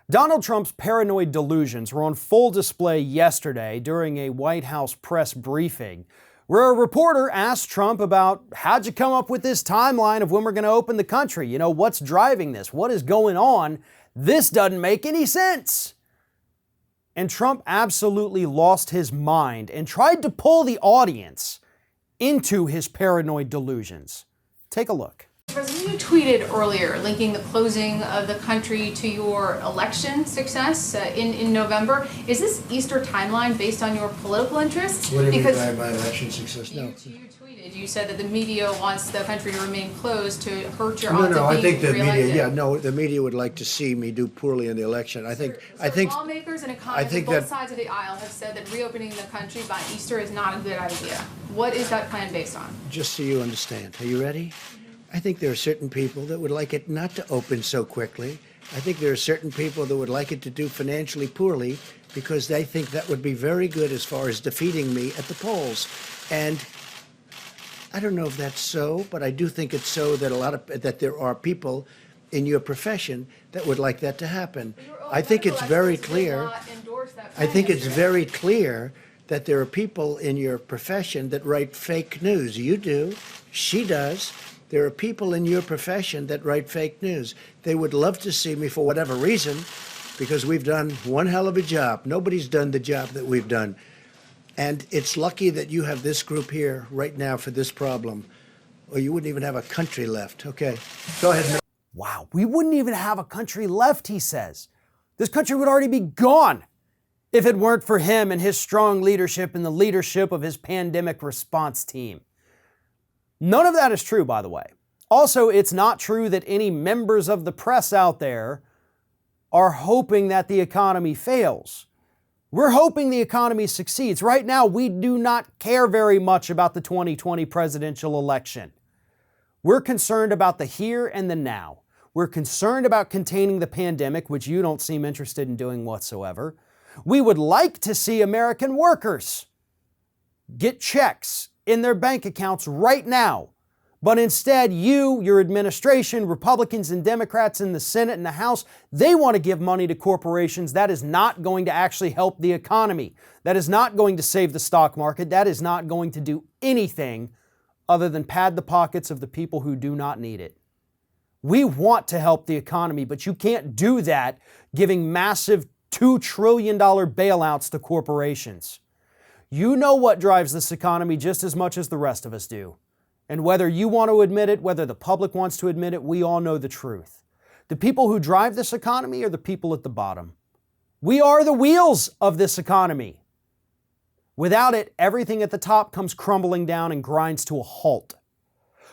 Donald Trump's paranoid delusions were on full display yesterday during a White House press briefing, where a reporter asked Trump about how'd you come up with this timeline of when we're going to open the country? You know, what's driving this? What is going on? This doesn't make any sense. And Trump absolutely lost his mind and tried to pull the audience into his paranoid delusions. Take a look. President, you tweeted earlier linking the closing of the country to your election success in November. Is this Easter timeline based on your political interests? What do you mean by my election success? No. You tweeted, you said that the media wants the country to remain closed to hurt your No, odds no, of I being think the reelected. the media would like to see me do poorly in the election. I think Lawmakers and economists on both sides of the aisle have said that reopening the country by Easter is not a good idea. What is that plan based on? just so you understand. Are you ready? I think there are certain people that would like it not to open so quickly. I think there are certain people that would like it to do financially poorly because they think that would be very good as far as defeating me at the polls. And I don't know if that's so, but I do think it's so that there are people in your profession that would like that to happen. I think it's very clear. I think it's very clear that there are people in your profession that write fake news. You do. She does. There are people in your profession that write fake news. They would love to see me for whatever reason, because we've done one hell of a job. Nobody's done the job that we've done. And it's lucky that you have this group here right now for this problem, or you wouldn't even have a country left. Okay, go ahead. Wow, we wouldn't even have a country left, he says. This country would already be gone if it weren't for him and his strong leadership and the leadership of his pandemic response team. None of that is true, by the way. Also, it's not true that any members of the press out there are hoping that the economy fails. We're hoping the economy succeeds. Right now, we do not care very much about the 2020 presidential election. We're concerned about the here and the now. We're concerned about containing the pandemic, which you don't seem interested in doing whatsoever. We would like to see American workers get checks in their bank accounts right now. But instead, your administration, Republicans and Democrats in the Senate and the House, they want to give money to corporations. That is not going to actually help the economy. That is not going to save the stock market. That is not going to do anything other than pad the pockets of the people who do not need it. We want to help the economy, but you can't do that giving massive $2 trillion bailouts to corporations. You know what drives this economy just as much as the rest of us do. And whether you want to admit it, whether the public wants to admit it, we all know the truth. The people who drive this economy are the people at the bottom. We are the wheels of this economy. Without it, everything at the top comes crumbling down and grinds to a halt.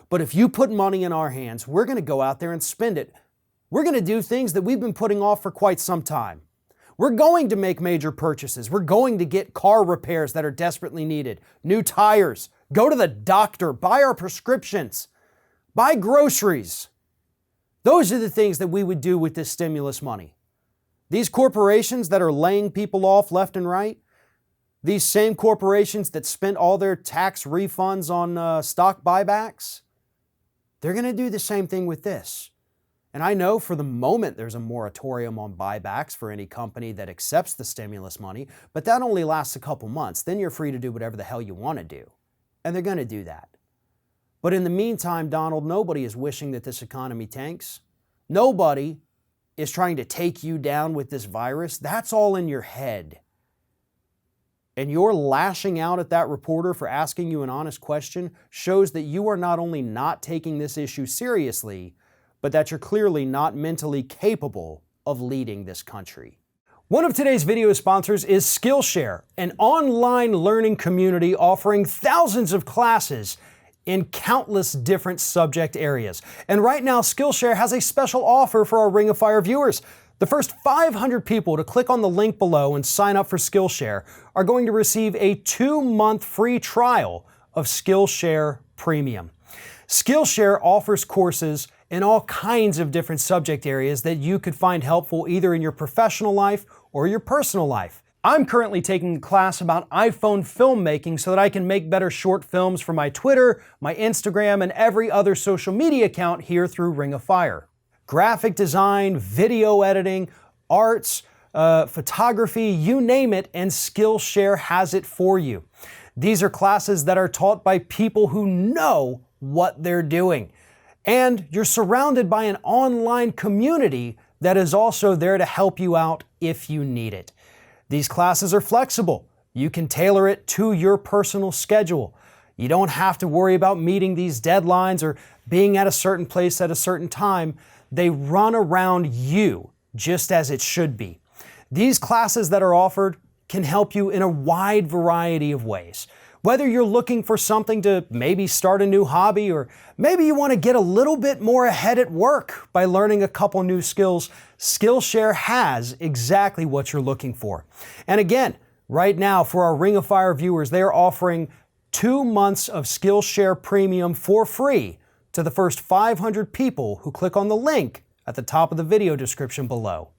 But if you put money in our hands, we're going to go out there and spend it. We're going to do things that we've been putting off for quite some time. We're going to make major purchases. We're going to get car repairs that are desperately needed, new tires, go to the doctor, buy our prescriptions, buy groceries. Those are the things that we would do with this stimulus money. These corporations that are laying people off left and right, these same corporations that spent all their tax refunds on stock buybacks, they're going to do the same thing with this. And I know for the moment there's a moratorium on buybacks for any company that accepts the stimulus money, but that only lasts a couple months. Then you're free to do whatever the hell you want to do. And they're going to do that. But in the meantime, Donald, nobody is wishing that this economy tanks. Nobody is trying to take you down with this virus. That's all in your head. And your lashing out at that reporter for asking you an honest question shows that you are not only not taking this issue seriously, but that you're clearly not mentally capable of leading this country. One of today's video sponsors is Skillshare, an online learning community offering thousands of classes in countless different subject areas. And right now, Skillshare has a special offer for our Ring of Fire viewers. The first 500 people to click on the link below and sign up for Skillshare are going to receive a 2-month free trial of Skillshare Premium. Skillshare offers courses in all kinds of different subject areas that you could find helpful either in your professional life or your personal life. I'm currently taking a class about iPhone filmmaking so that I can make better short films for my Twitter, my Instagram, and every other social media account here through Ring of Fire. Graphic design, video editing, arts, photography, you name it, and Skillshare has it for you. These are classes that are taught by people who know what they're doing. And you're surrounded by an online community that is also there to help you out if you need it. These classes are flexible. You can tailor it to your personal schedule. You don't have to worry about meeting these deadlines or being at a certain place at a certain time. They run around you just as it should be. These classes that are offered can help you in a wide variety of ways. Whether you're looking for something to maybe start a new hobby, or maybe you want to get a little bit more ahead at work by learning a couple new skills, Skillshare has exactly what you're looking for. And again, right now for our Ring of Fire viewers, they are offering 2 months of Skillshare Premium for free to the first 500 people who click on the link at the top of the video description below.